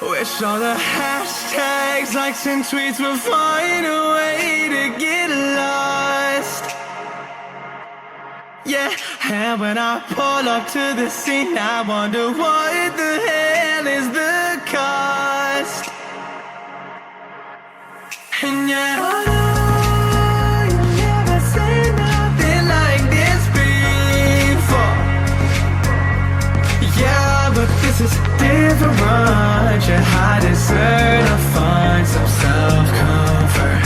Wish all the hashtags, likes and tweets would find a way to get lost. Yeah, and when I pull up to the scene, I wonder what the hell is the cost. And yeah, I know you never seen nothing like this before. Yeah, but this is different. You deserve to find some self-comfort.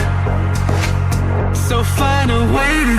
So find a way to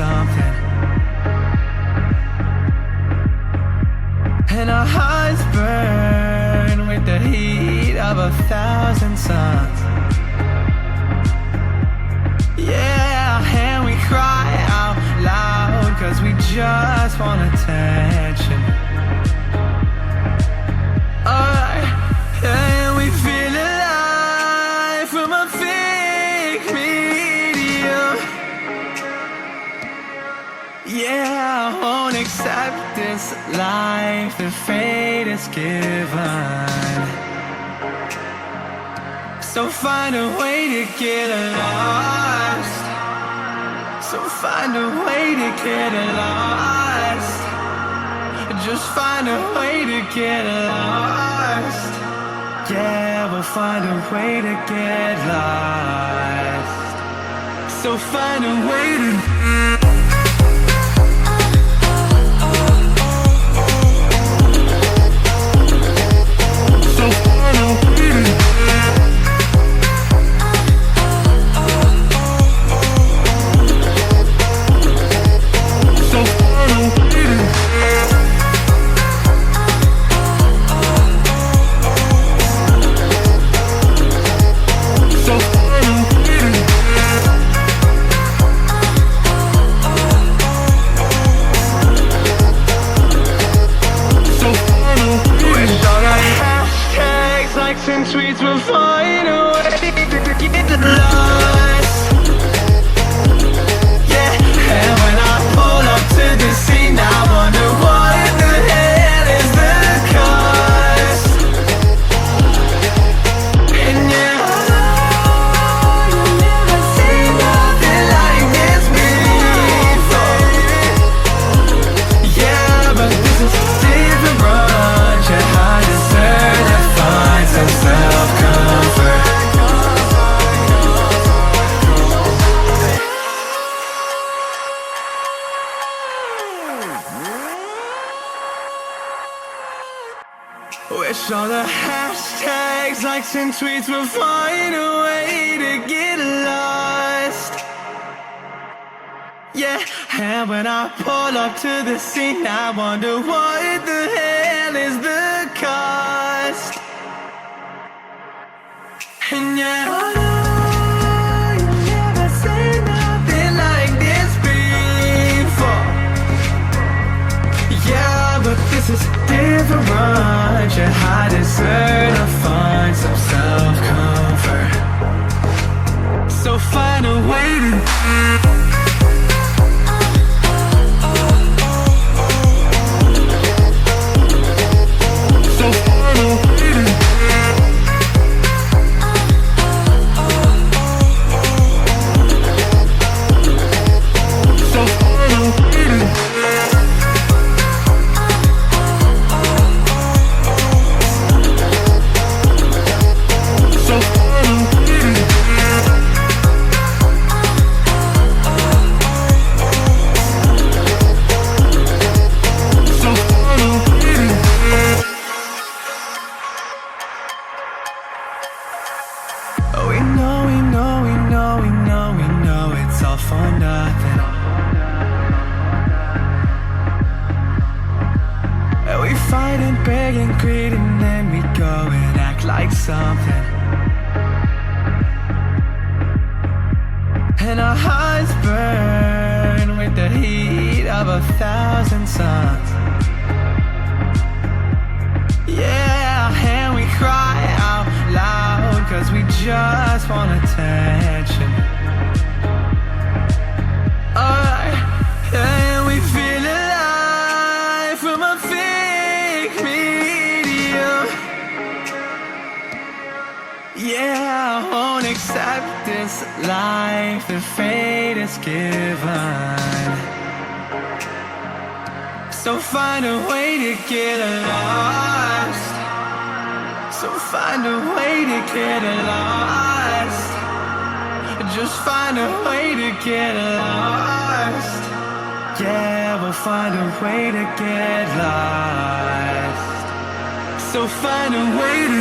something, and our hearts burn with the heat of 1,000 suns. Yeah, and we cry out loud 'cause we just want attention. And we feel alive from a fake medium. Yeah, I won't accept this life that fate is given. So find a way to get lost. So find a way to get lost. Just find a way to get lost. Yeah, we'll find a way to get lost. So find a way to and tweets will find a way to get lost. Yeah, and when I pull up to the scene, I wonder what the hell is the cost. And yeah, you never seen nothing like this before. Yeah, but this is different. Yeah, I deserve to find some self-comfort. Wish all the hashtags, likes and tweets will find a way to get lost. Yeah, and when I pull up to the scene, I wonder what the hell is the cost. And yeah, I know you never seen nothing like this before. Yeah, but this is different. Yeah, I deserve to find some self-comfort. So find a way to concrete and then we go and act like something. And our hearts burn with the heat of 1,000 suns. Yeah, and we cry out loud 'cause we just want attention. Alright, and we feel alive from a fake medium. Yeah, I won't accept this life if fate is given. So find a way to get lost. So find a way to get lost. Just find a way to get lost. Yeah, we'll find a way to get lost. So find a way to